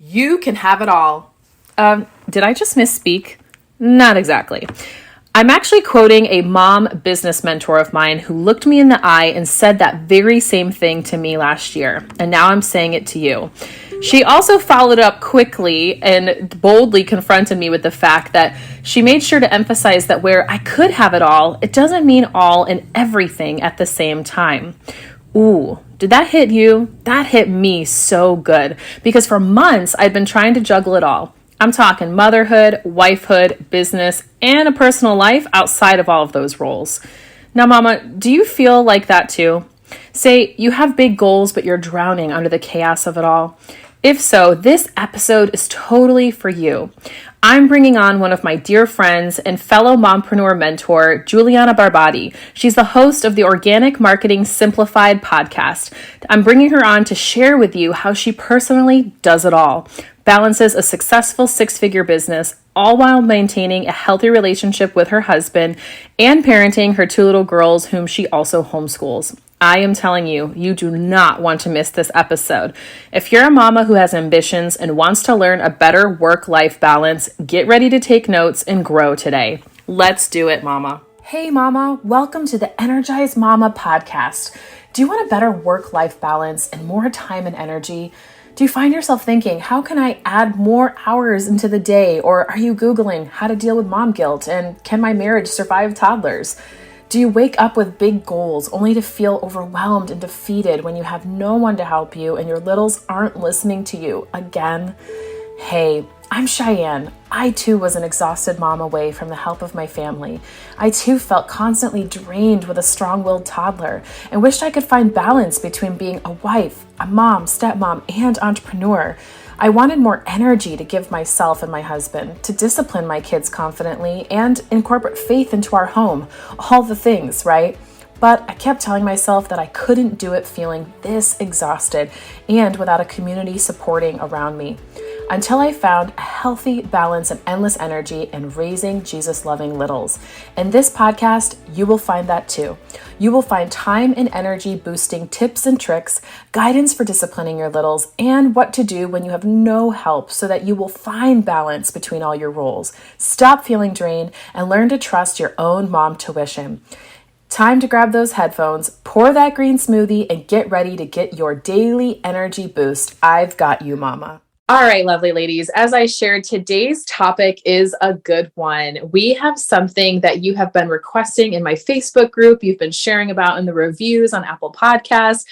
You can have it all. Did I just misspeak? Not exactly. I'm actually quoting a mom business mentor of mine who looked me in the eye and said that very same thing to me last year. And now I'm saying it to you. She also followed up quickly and boldly confronted me with the fact that she made sure to emphasize that where I could have it all, it doesn't mean all and everything at the same time. Ooh, did that hit you? That hit me so good because for months I'd been trying to juggle it all. I'm talking motherhood, wifehood, business, and a personal life outside of all of those roles. Now, Mama, do you feel like that too? Say you have big goals, but you're drowning under the chaos of it all. If so, this episode is totally for you. I'm bringing on one of my dear friends and fellow mompreneur mentor, Juliana Barbati. She's the host of the Organic Marketing Simplified podcast. I'm bringing her on to share with you how she personally does it all, balances a successful six-figure business, all while maintaining a healthy relationship with her husband and parenting her two little girls whom she also homeschools. I am telling you, you do not want to miss this episode. If you're a mama who has ambitions and wants to learn a better work-life balance, get ready to take notes and grow today. Let's do it, Mama. Hey, Mama, welcome to the Energized Mama podcast. Do you want a better work-life balance and more time and energy? Do you find yourself thinking, how can I add more hours into the day? Or are you Googling how to deal with mom guilt and can my marriage survive toddlers? Do you wake up with big goals only to feel overwhelmed and defeated when you have no one to help you and your littles aren't listening to you again? Hey, I'm Cheyanne. I too was an exhausted mom away from the help of my family. I too felt constantly drained with a strong-willed toddler and wished I could find balance between being a wife, a mom, stepmom, and entrepreneur. I wanted more energy to give myself and my husband, to discipline my kids confidently, and incorporate faith into our home. All the things, right? But I kept telling myself that I couldn't do it feeling this exhausted and without a community supporting around me. Until I found a healthy balance and endless energy in raising Jesus-loving littles. In this podcast, you will find that too. You will find time and energy boosting tips and tricks, guidance for disciplining your littles, and what to do when you have no help so that you will find balance between all your roles. Stop feeling drained and learn to trust your own mom tuition. Time to grab those headphones, pour that green smoothie, and get ready to get your daily energy boost. I've got you, Mama. All right, lovely ladies, as I shared, today's topic is a good one. We have something that you have been requesting in my Facebook group, you've been sharing about in the reviews on Apple Podcasts.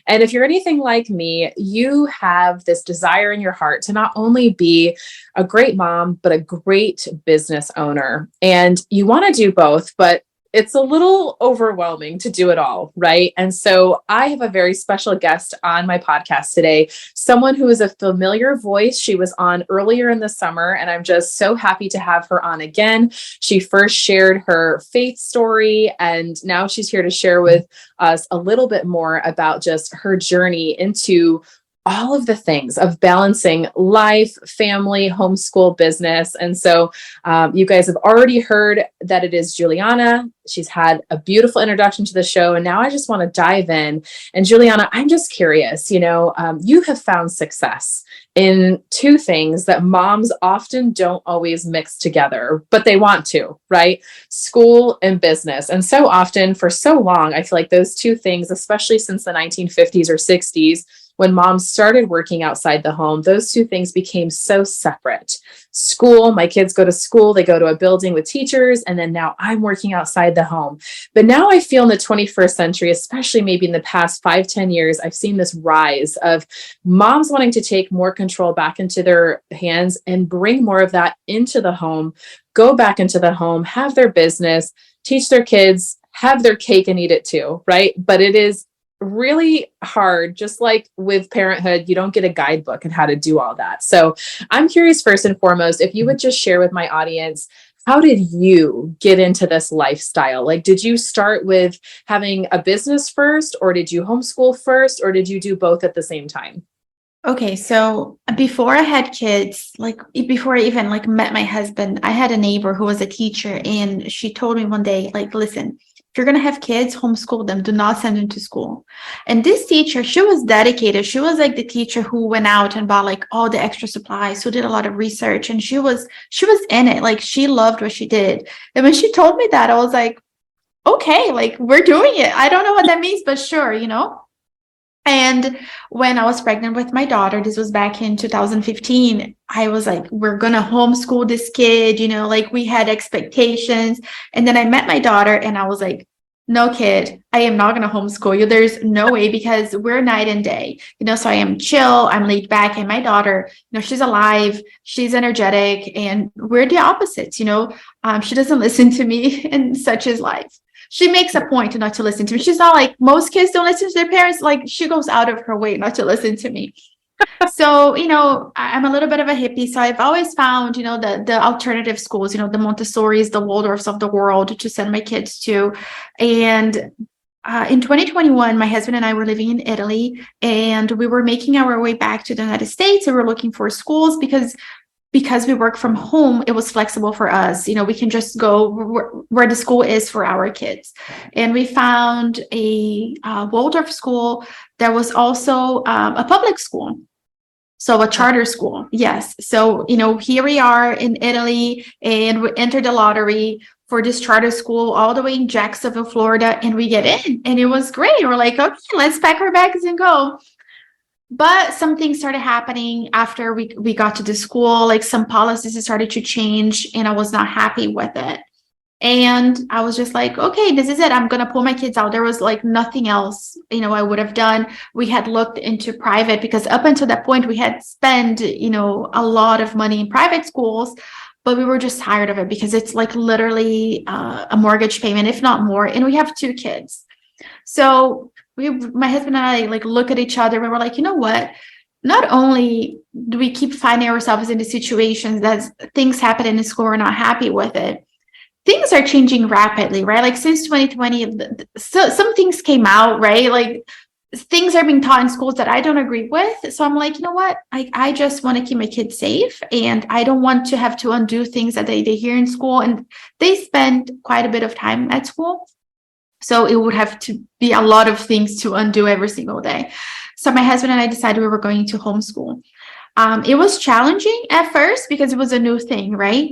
And if you're anything like me, you have this desire in your heart to not only be a great mom, but a great business owner. And you want to do both, but it's a little overwhelming to do it all, right? And so I have a very special guest on my podcast today, someone who is a familiar voice. She was on earlier in the summer, and I'm just so happy to have her on again. She first shared her faith story, and now she's here to share with us a little bit more about just her journey into all of the things of balancing life, family, homeschool, business. And so you guys have already heard that it is Juliana. She's had a beautiful introduction to the show. And now I just want to dive in. And Juliana, I'm just curious, you have found success in two things that moms often don't always mix together, but they want to, right? School and business. And so often for so long, I feel like those two things, especially since the 1950s or 60s, when moms started working outside the home, those two things became so separate. School, my kids go to school, they go to a building with teachers, and then now I'm working outside the home. But now I feel in the 21st century, especially maybe in the past 5-10 years, I've seen this rise of moms wanting to take more control back into their hands and bring more of that into the home, go back into the home, have their business, teach their kids, have their cake and eat it too, right? But it is really hard. Just like with parenthood, you don't get a guidebook on how to do all that. So I'm curious, first and foremost, if you would just share with my audience, how did you get into this lifestyle? Like, did you start with having a business first, or did you homeschool first, or did you do both at the same time? Okay, so before I had kids, before I even met my husband, I had a neighbor who was a teacher, and she told me one day, listen, If you're going to have kids, homeschool them. Do not send them to school. And this teacher, she was dedicated. She was like the teacher who went out and bought like all the extra supplies, who did a lot of research, and she was in it. Like, she loved what she did. And when she told me that, I was like, okay, like, we're doing it. I don't know what that means, but sure, you know? And when I was pregnant with my daughter, this was back in 2015, I was like, we're going to homeschool this kid, you know, like, we had expectations. And then I met my daughter and I was like, no, kid, I am not going to homeschool you. There's no way, because we're night and day, you know, so I am chill, I'm laid back. And my daughter, you know, she's alive, she's energetic, and we're the opposites, you know. She doesn't listen to me, and such is life. She makes a point not to listen to me. She's not like most kids don't listen to their parents. Like, she goes out of her way not to listen to me. So, you know, I'm a little bit of a hippie. So I've always found, you know, the alternative schools, you know, the Montessori's, the Waldorfs of the world to send my kids to. And in 2021, my husband and I were living in Italy, and we were making our way back to the United States. And we were looking for schools because we work from home, it was flexible for us. You know, we can just go where the school is for our kids. And we found a Waldorf school that was also a public school. So a charter school. Yes. So, you know, here we are in Italy, and we entered the lottery for this charter school all the way in Jacksonville, Florida, and we get in, and it was great. We're like, okay, let's pack our bags and go. But some things started happening after we got to the school, like some policies started to change, and I was not happy with it. And I was just like, okay, this is it. I'm going to pull my kids out. There was like nothing else, you know, I would have done. We had looked into private, because up until that point we had spent, you know, a lot of money in private schools, but we were just tired of it, because it's like literally a mortgage payment, if not more. And we have 2 kids. So my husband and I like look at each other and we're like, you know what? Not only do we keep finding ourselves in the situations that things happen in the school, we're not happy with it. Things are changing rapidly, right? Like, since 2020, so some things came out, right? Like, things are being taught in schools that I don't agree with. So I'm like, you know what? I just want to keep my kids safe, and I don't want to have to undo things that they hear in school. And they spend quite a bit of time at school. So it would have to be a lot of things to undo every single day. So my husband and I decided we were going to homeschool. It was challenging at first because it was a new thing, right?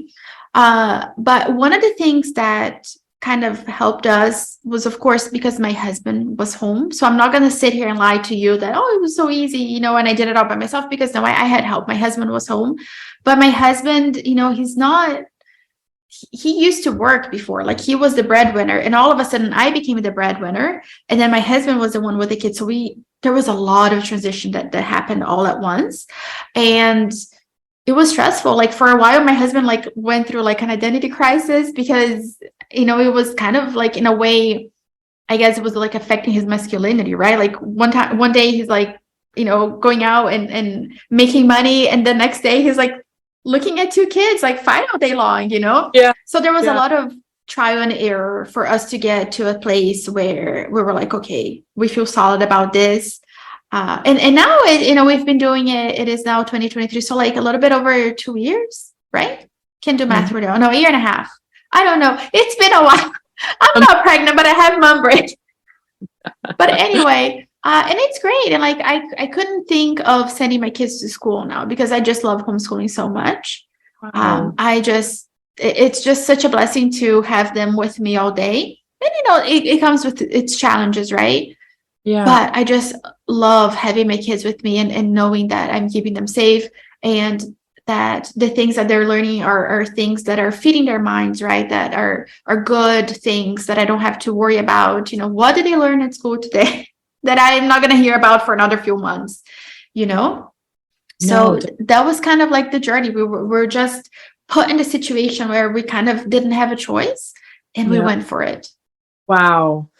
But one of the things that kind of helped us was, of course, because my husband was home. So I'm not going to sit here and lie to you that, oh, it was so easy, you know, and I did it all by myself, because no, I had help. My husband was home. But my husband, you know, he used to work before, like, he was the breadwinner, and all of a sudden I became the breadwinner, and then my husband was the one with the kids. So there was a lot of transition that happened all at once, and it was stressful. Like, for a while, my husband like went through like an identity crisis, because, you know, it was kind of like, in a way, I guess it was like affecting his masculinity, right? Like, one day he's like, you know, going out and making money, and the next day he's like looking at 2 kids, like, fine all day long, you know? Yeah. So there was a lot of trial and error for us to get to a place where we were like, okay, we feel solid about this. And now, you know, we've been doing it. It is now 2023. So like a little bit over 2 years, right? Can do math right now. No, a year and a half. I don't know. It's been a while. I'm not pregnant, but I have mom break. But anyway, and it's great. And like, I couldn't think of sending my kids to school now, because I just love homeschooling so much. Wow. It's just such a blessing to have them with me all day. And, you know, it comes with its challenges, right? Yeah. But I just love having my kids with me, and knowing that I'm keeping them safe, and that the things that they're learning are things that are feeding their minds, right? That are good things that I don't have to worry about. You know, what did they learn at school today that I'm not going to hear about for another few months, you know? So that was kind of like the journey. We're just put in a situation where we kind of didn't have a choice, and we went for it. Wow.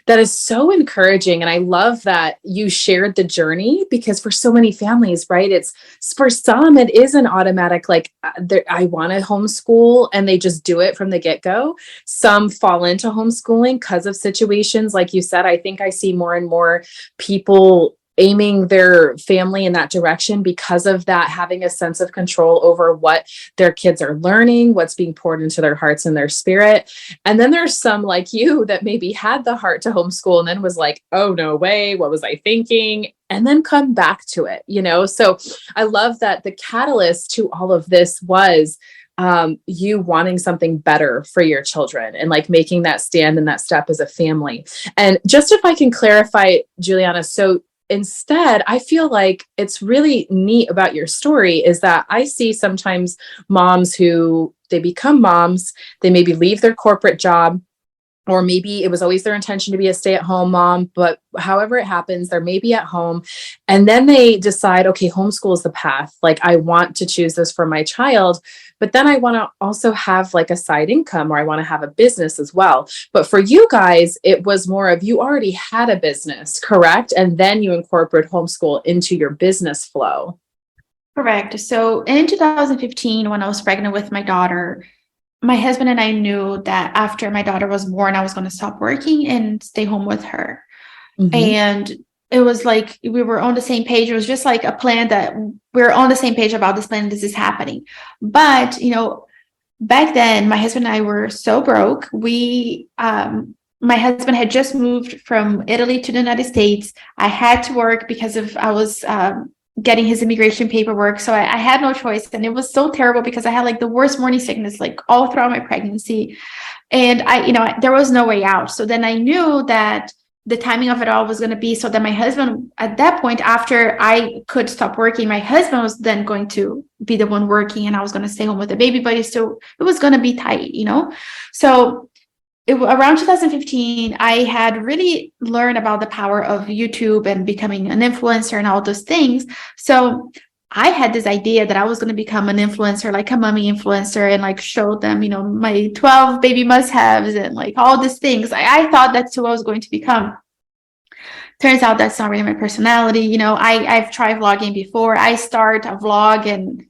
That is so encouraging. And I love that you shared the journey, because for so many families, right, it's for some, it is an automatic, like, I want to homeschool, and they just do it from the get-go. Some fall into homeschooling because of situations. Like you said, I think I see more and more people aiming their family in that direction because of that, having a sense of control over what their kids are learning, what's being poured into their hearts and their spirit. And then there's some like you that maybe had the heart to homeschool and then was like, oh, no way. What was I thinking? And then come back to it, So I love that the catalyst to all of this was you wanting something better for your children and like making that stand and that step as a family. And just if I can clarify, Juliana, so instead, I feel like it's really neat about your story is that I see sometimes moms who they become moms, they maybe leave their corporate job, or maybe it was always their intention to be a stay-at-home mom, but however it happens, they're maybe at home. And then they decide, okay, homeschool is the path. Like I want to choose this for my child, but then I want to also have like a side income or I want to have a business as well. But for you guys, it was more of you already had a business, correct? And then you incorporate homeschool into your business flow. Correct. So in 2015, when I was pregnant with my daughter, my husband and I knew that after my daughter was born, I was going to stop working and stay home with her. Mm-hmm. And it was like we were on the same page. It was just like a plan that we're on the same page about this plan. This is happening. But, back then, my husband and I were so broke. My husband had just moved from Italy to the United States. I had to work because I was getting his immigration paperwork. So I had no choice. And it was so terrible because I had like the worst morning sickness, like all throughout my pregnancy. And there was no way out. So then I knew that the timing of it all was going to be so that my husband, at that point, after I could stop working, my husband was then going to be the one working and I was going to stay home with the baby, but it was going to be tight, So around 2015, I had really learned about the power of YouTube and becoming an influencer and all those things. So I had this idea that I was going to become an influencer, like a mommy influencer, and like show them, my 12 baby must-haves and like all these things. I thought that's who I was going to become. Turns out that's not really my personality. I've tried vlogging before. I start a vlog and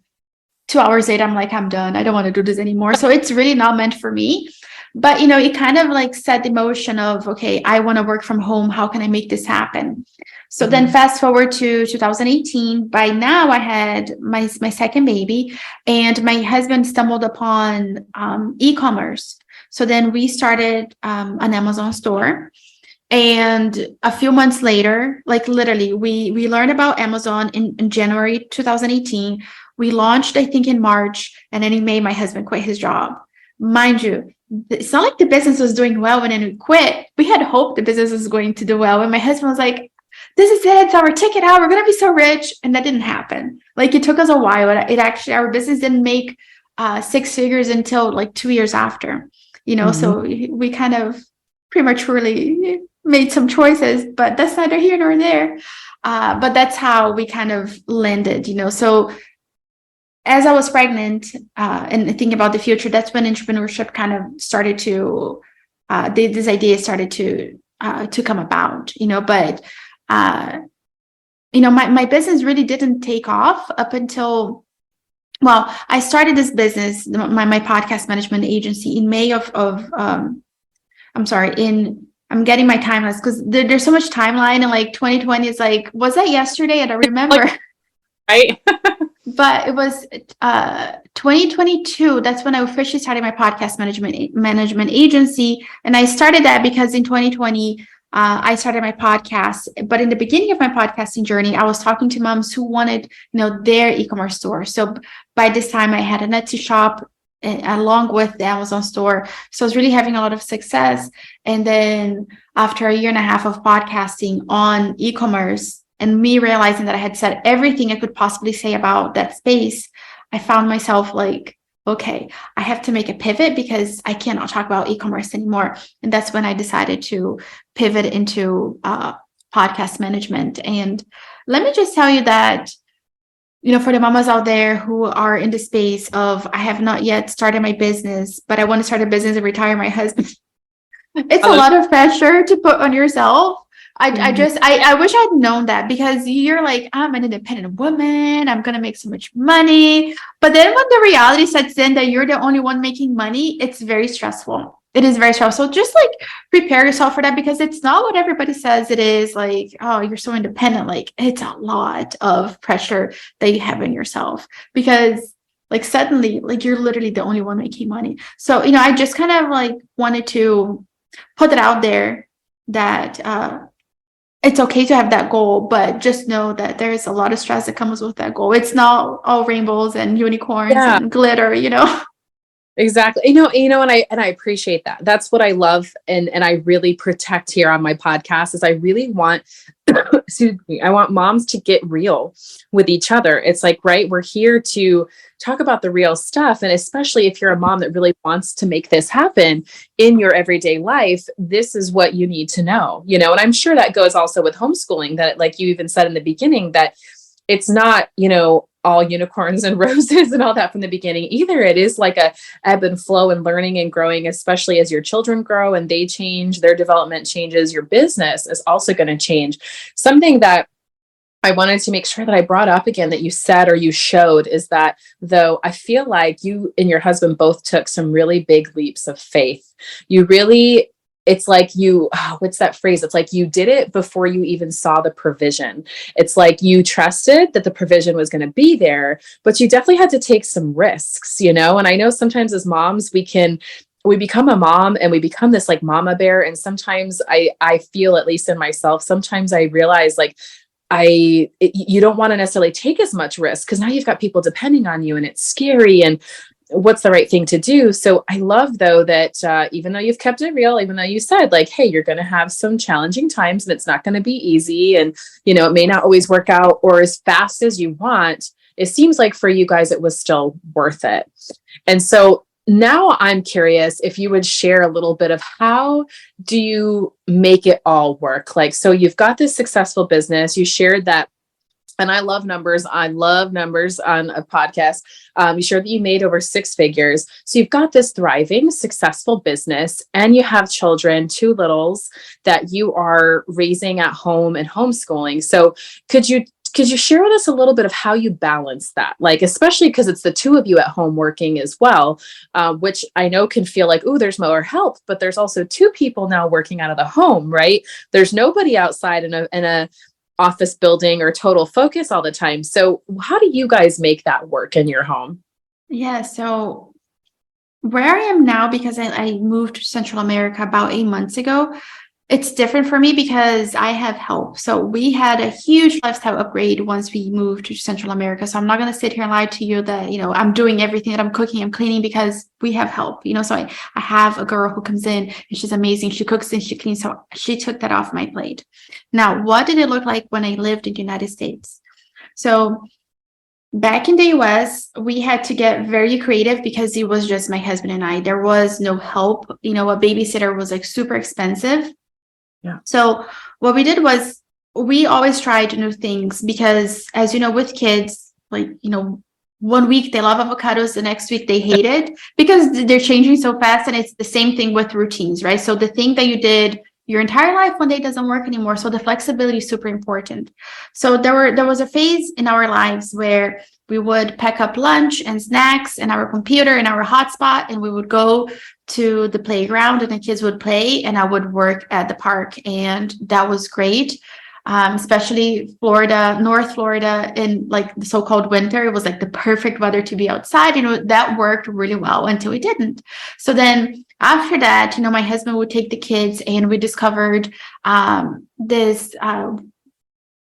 2 hours later, I'm like, I'm done. I don't want to do this anymore. So it's really not meant for me. But, it kind of like set the motion of, okay, I want to work from home. How can I make this happen? So then fast forward to 2018. By now I had my second baby and my husband stumbled upon e-commerce. So then we started an Amazon store. And a few months later, like literally, we learned about Amazon in January 2018. We launched, I think, in March. And then in May, my husband quit his job. Mind you, it's not like the business was doing well when we quit. We had hoped the business was going to do well. And my husband was like, this is it. It's our ticket out. We're going to be so rich. And that didn't happen. Like it took us a while. Our business didn't make 6 figures until like 2 years after, so we kind of prematurely made some choices, but that's neither here nor there. But that's how we kind of landed, So as I was pregnant and thinking about the future, that's when entrepreneurship kind of started to, this idea started to come about, But, my business really didn't take off up until, I started this business, my podcast management agency in May I'm getting my timelines because there's so much timeline and like 2020 is like, was that yesterday? I don't remember. Right. But it was 2022. That's when I officially started my podcast management agency. And I started that because in 2020, I started my podcast. But in the beginning of my podcasting journey, I was talking to moms who wanted, their e-commerce store. So by this time I had an Etsy shop along with the Amazon store. So I was really having a lot of success. And then after a year and a half of podcasting on e-commerce and me realizing that I had said everything I could possibly say about that space, I found myself like, okay, I have to make a pivot because I cannot talk about e-commerce anymore. And that's when I decided to pivot into podcast management. And let me just tell you that, for the mamas out there who are in the space of, I have not yet started my business, but I want to start a business and retire my husband. It's a lot of pressure to put on yourself. I wish I'd known that because you're like, I'm an independent woman. I'm going to make so much money. But then when the reality sets in that you're the only one making money, it's very stressful. It is very stressful. So just like prepare yourself for that, because it's not what everybody says it is. Like, oh, you're so independent. Like, it's a lot of pressure that you have on yourself, because like suddenly, like, you're literally the only one making money. So, I just kind of like wanted to put it out there that it's okay to have that goal, but just know that there's a lot of stress that comes with that goal. It's not all rainbows and unicorns Yeah. and glitter. Exactly. And I appreciate that. That's what I love. And I really protect here on my podcast is I really want, excuse me, I want moms to get real with each other. It's like, right, we're here to talk about the real stuff. And especially if you're a mom that really wants to make this happen in your everyday life, this is what you need to know, and I'm sure that goes also with homeschooling, that like you even said in the beginning, that it's not, all unicorns and roses and all that from the beginning either. It is like a ebb and flow and learning and growing, especially as your children grow and they change, their development changes, your business is also going to change. Something that I wanted to make sure that I brought up again that you said or you showed is that, though I feel like you and your husband both took some really big leaps of faith. It's like what's that phrase? It's like you did it before you even saw the provision. It's like you trusted that the provision was going to be there, but you definitely had to take some risks, And I know sometimes as moms, we become a mom and we become this like mama bear. And sometimes I feel, at least in myself, sometimes I realize like, you don't want to necessarily take as much risk because now you've got people depending on you and it's scary and what's the right thing to do. So I love though that even though you've kept it real, even though you said like, hey, you're going to have some challenging times and it's not going to be easy. And, it may not always work out or as fast as you want. It seems like for you guys, it was still worth it. And so now I'm curious if you would share a little bit of how do you make it all work? Like, so you've got this successful business, you shared that. And I love numbers. I love numbers on a podcast. You shared that you made over 6 figures. So you've got this thriving, successful business, and you have children, 2 littles that you are raising at home and homeschooling. So could you share with us a little bit of how you balance that? Like, especially because it's the 2 of you at home working as well, which I know can feel like, oh, there's more help, but there's also 2 people now working out of the home, right? There's nobody outside in a office building or total focus all the time. So how do you guys make that work in your home? Yeah. So where I am now, because I moved to Central America about 8 months ago, it's different for me because I have help. So we had a huge lifestyle upgrade once we moved to Central America. So I'm not going to sit here and lie to you that, I'm doing everything, that I'm cooking, I'm cleaning, because we have help, so I have a girl who comes in and she's amazing. She cooks and she cleans. So she took that off my plate. Now, what did it look like when I lived in the United States? So back in the US, we had to get very creative because it was just my husband and I. There was no help. A babysitter was like super expensive. Yeah. So what we did was we always tried new things because, as you know, with kids, like, 1 week they love avocados, the next week they hate it because they're changing so fast. And it's the same thing with routines, right? So the thing that you did your entire life one day doesn't work anymore. So the flexibility is super important. So there was a phase in our lives where we would pack up lunch and snacks and our computer and our hotspot, and we would go to the playground and the kids would play and I would work at the park. And that was great. Especially Florida, North Florida, in like the so-called winter, it was like the perfect weather to be outside. That worked really well until it didn't. So then after that, my husband would take the kids and we discovered this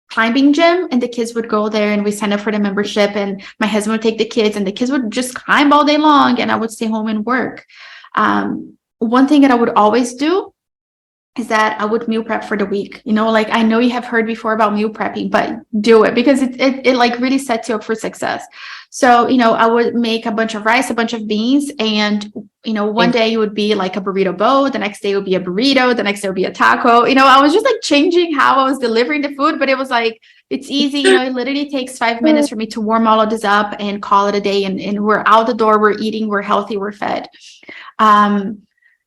climbing gym, and the kids would go there and we signed up for the membership, and my husband would take the kids and the kids would just climb all day long and I would stay home and work. One thing that I would always do is that I would meal prep for the week. Like, I know you have heard before about meal prepping, but do it because it like really sets you up for success. So, I would make a bunch of rice, a bunch of beans, and, one day it would be like a burrito bowl. The next day it would be a burrito. The next day it would be a taco. I was just like changing how I was delivering the food, but it was like, it's easy. It literally takes 5 minutes for me to warm all of this up and call it a day. And we're out the door, we're eating, we're healthy, we're fed.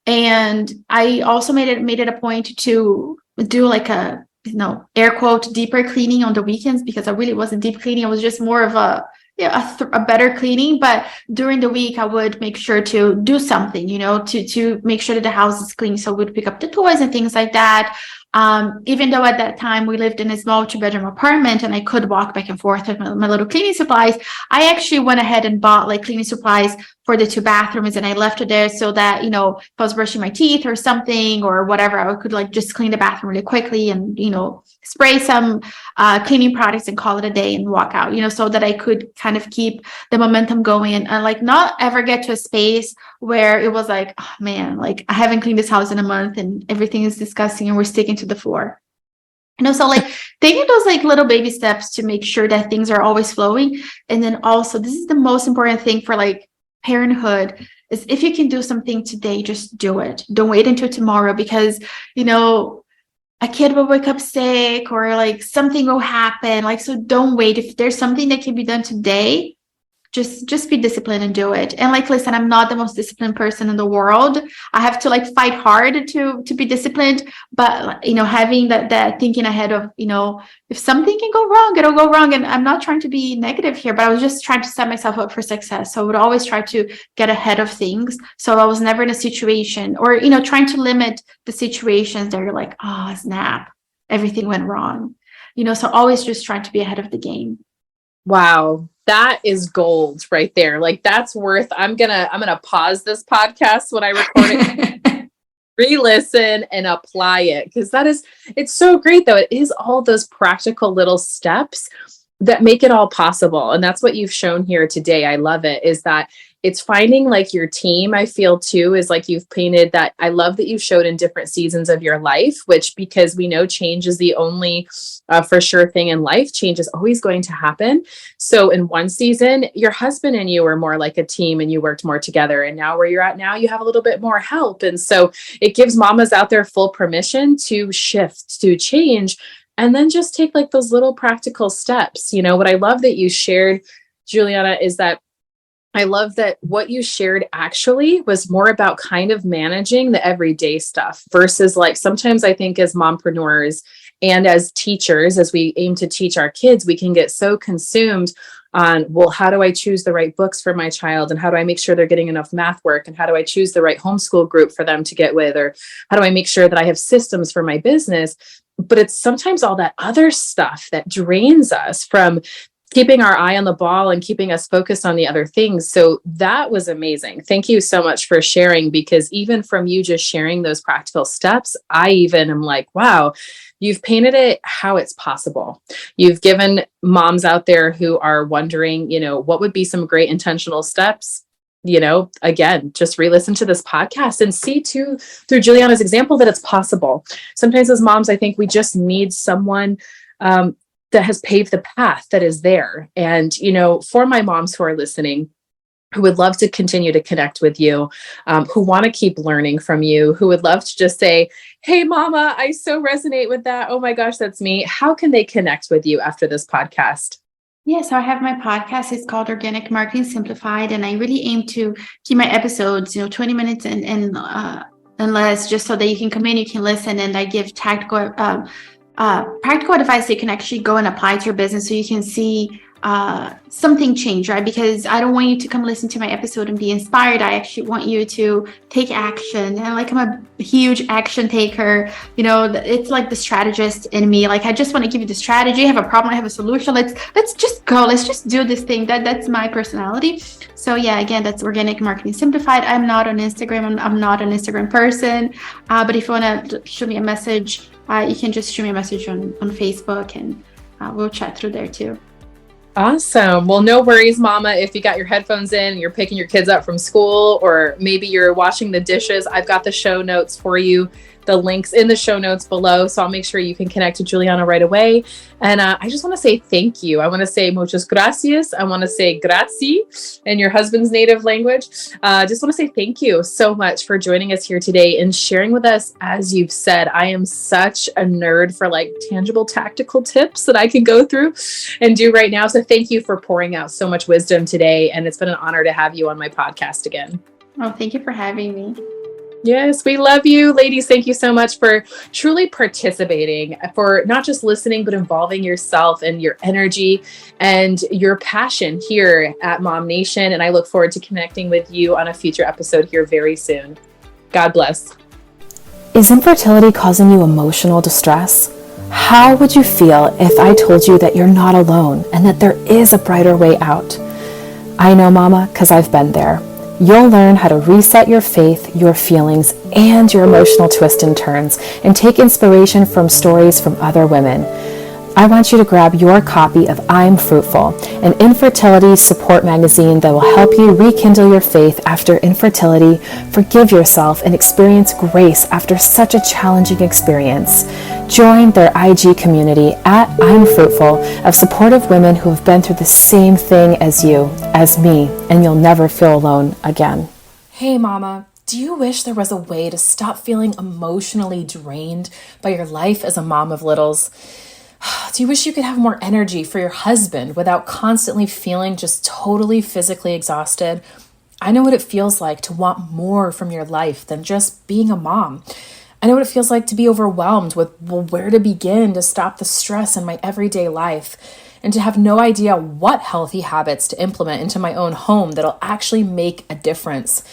And I also made it a point to do like a, air quote, deeper cleaning on the weekends, because I really wasn't deep cleaning. I was just more of a, a better cleaning, but during the week I would make sure to do something, to make sure that the house is clean. So we'd pick up the toys and things like that. Even though at that time we lived in a small 2-bedroom apartment and I could walk back and forth with my little cleaning supplies, I actually went ahead and bought like cleaning supplies for the 2 bathrooms, and I left it there so that, if I was brushing my teeth or something or whatever, I could like just clean the bathroom really quickly and, spray some cleaning products and call it a day and walk out, so that I could kind of keep the momentum going and like not ever get to a space where it was like, oh man, like I haven't cleaned this house in a month and everything is disgusting and we're sticking to the floor. So like taking those like little baby steps to make sure that things are always flowing. And then also, this is the most important thing for like parenthood, is if you can do something today, just do it. Don't wait until tomorrow, because, a kid will wake up sick or like something will happen. Like, so don't wait. If there's something that can be done today, just be disciplined and do it. And like, listen, I'm not the most disciplined person in the world. I have to like fight hard to be disciplined, but having that thinking ahead of, if something can go wrong, it'll go wrong. And I'm not trying to be negative here, but I was just trying to set myself up for success. So I would always try to get ahead of things. So I was never in a situation or, trying to limit the situations that you're like, oh, snap, everything went wrong. So always just trying to be ahead of the game. Wow. That is gold right there. Like that's worth, I'm going to pause this podcast when I record it, re-listen and apply it. Cause it's so great though. It is all those practical little steps that make it all possible. And that's what you've shown here today. I love it, is that it's finding like your team. I feel too, is like you've painted that. I love that you showed in different seasons of your life, which, because we know change is the only for sure thing in life. Change is always going to happen. So in one season, your husband and you were more like a team and you worked more together. And now where you're at now, you have a little bit more help. And so it gives mamas out there full permission to shift, to change, and then just take like those little practical steps. What I love that you shared, Juliana, is that I love that what you shared actually was more about kind of managing the everyday stuff versus like sometimes I think as mompreneurs and as teachers, as we aim to teach our kids, we can get so consumed on, well, how do I choose the right books for my child? And how do I make sure they're getting enough math work? And how do I choose the right homeschool group for them to get with? Or how do I make sure that I have systems for my business? But it's sometimes all that other stuff that drains us from keeping our eye on the ball and keeping us focused on the other things. So that was amazing. Thank you so much for sharing, because even from you just sharing those practical steps, I even am like, wow, you've painted it how it's possible. You've given moms out there who are wondering, what would be some great intentional steps? Again, just re-listen to this podcast and see too, through Juliana's example, that it's possible. Sometimes as moms, I think we just need someone, that has paved the path that is there. And, for my moms who are listening, who would love to continue to connect with you, who want to keep learning from you, who would love to just say, hey, mama, I so resonate with that. Oh my gosh, that's me. How can they connect with you after this podcast? Yeah, so I have my podcast. It's called Organic Marketing Simplified. And I really aim to keep my episodes, 20 minutes and less, just so that you can come in, you can listen. And I give practical advice that you can actually go and apply to your business so you can see something change, right? Because I don't want you to come listen to my episode and be inspired. I actually want you to take action. And like, I'm a huge action taker. It's like the strategist in me. Like, I just want to give you the strategy. I have a problem, I have a solution. Let's just go. Let's just do this thing. That's my personality. So yeah, again, that's Organic Marketing Simplified. I'm not on Instagram. I'm not an Instagram person. But if you want to shoot me a message, you can just shoot me a message on Facebook, and we'll chat through there too. Awesome. Well, no worries, mama. If you got your headphones in and you're picking your kids up from school, or maybe you're washing the dishes, I've got the show notes for you. The links in the show notes below. So I'll make sure you can connect to Juliana right away. And I just want to say thank you. I want to say muchas gracias. I want to say grazie in your husband's native language. Just want to say thank you so much for joining us here today and sharing with us. As you've said, I am such a nerd for like tangible tactical tips that I can go through and do right now. So thank you for pouring out so much wisdom today. And it's been an honor to have you on my podcast again. Oh, thank you for having me. Yes, we love you. Ladies, thank you so much for truly participating, for not just listening, but involving yourself and your energy and your passion here at Mom Nation. And I look forward to connecting with you on a future episode here very soon. God bless. Is infertility causing you emotional distress? How would you feel if I told you that you're not alone and that there is a brighter way out? I know, Mama, because I've been there. You'll learn how to reset your faith, your feelings, and your emotional twists and turns, and take inspiration from stories from other women. I want you to grab your copy of I'm Fruitful, an infertility support magazine that will help you rekindle your faith after infertility, forgive yourself, and experience grace after such a challenging experience. Join their IG community at I'm Fruitful of supportive women who have been through the same thing as you, as me, and you'll never feel alone again. Hey, Mama. Do you wish there was a way to stop feeling emotionally drained by your life as a mom of littles? Do you wish you could have more energy for your husband without constantly feeling just totally physically exhausted? I know what it feels like to want more from your life than just being a mom. I know what it feels like to be overwhelmed with, where to begin to stop the stress in my everyday life, and to have no idea what healthy habits to implement into my own home that'll actually make a difference.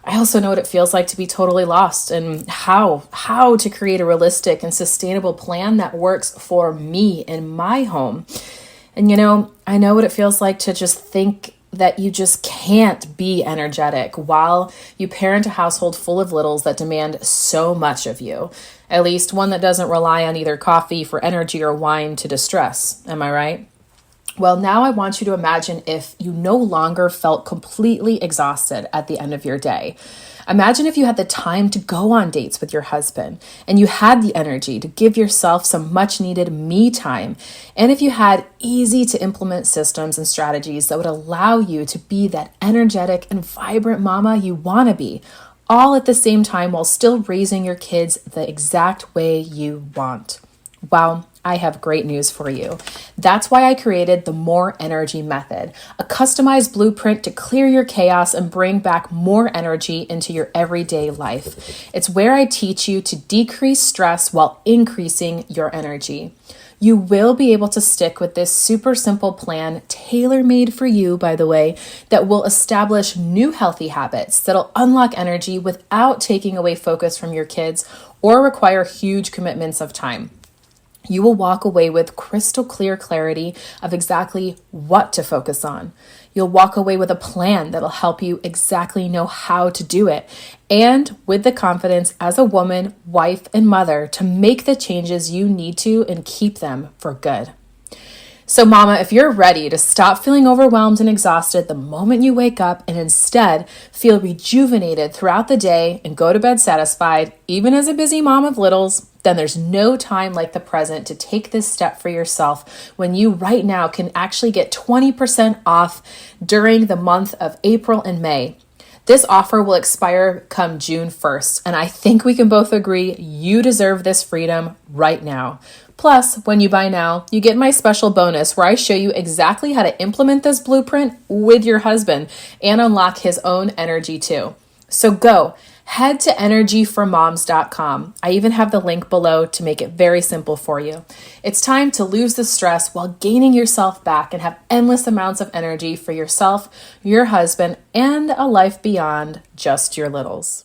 I also know what it feels like to be totally lost and how to create a realistic and sustainable plan that works for me in my home. And I know what it feels like to just think that you just can't be energetic while you parent a household full of littles that demand so much of you. At least one that doesn't rely on either coffee for energy or wine to distress. Am I right? Well, now I want you to imagine if you no longer felt completely exhausted at the end of your day. Imagine if you had the time to go on dates with your husband and you had the energy to give yourself some much needed me time. And if you had easy to implement systems and strategies that would allow you to be that energetic and vibrant mama you want to be, all at the same time while still raising your kids the exact way you want. Wow. I have great news for you. That's why I created the More Energy Method, a customized blueprint to clear your chaos and bring back more energy into your everyday life. It's where I teach you to decrease stress while increasing your energy. You will be able to stick with this super simple plan, tailor-made for you, by the way, that will establish new healthy habits that'll unlock energy without taking away focus from your kids or require huge commitments of time. You will walk away with crystal clear clarity of exactly what to focus on. You'll walk away with a plan that'll help you exactly know how to do it, and with the confidence as a woman, wife, and mother to make the changes you need to and keep them for good. So mama, if you're ready to stop feeling overwhelmed and exhausted the moment you wake up and instead feel rejuvenated throughout the day and go to bed satisfied, even as a busy mom of littles, then there's no time like the present to take this step for yourself when you right now can actually get 20% off during the month of April and May. This offer will expire come June 1st, and I think we can both agree you deserve this freedom right now. Plus, when you buy now, you get my special bonus where I show you exactly how to implement this blueprint with your husband and unlock his own energy too. So go. Head to energyformoms.com. I even have the link below to make it very simple for you. It's time to lose the stress while gaining yourself back and have endless amounts of energy for yourself, your husband, and a life beyond just your littles.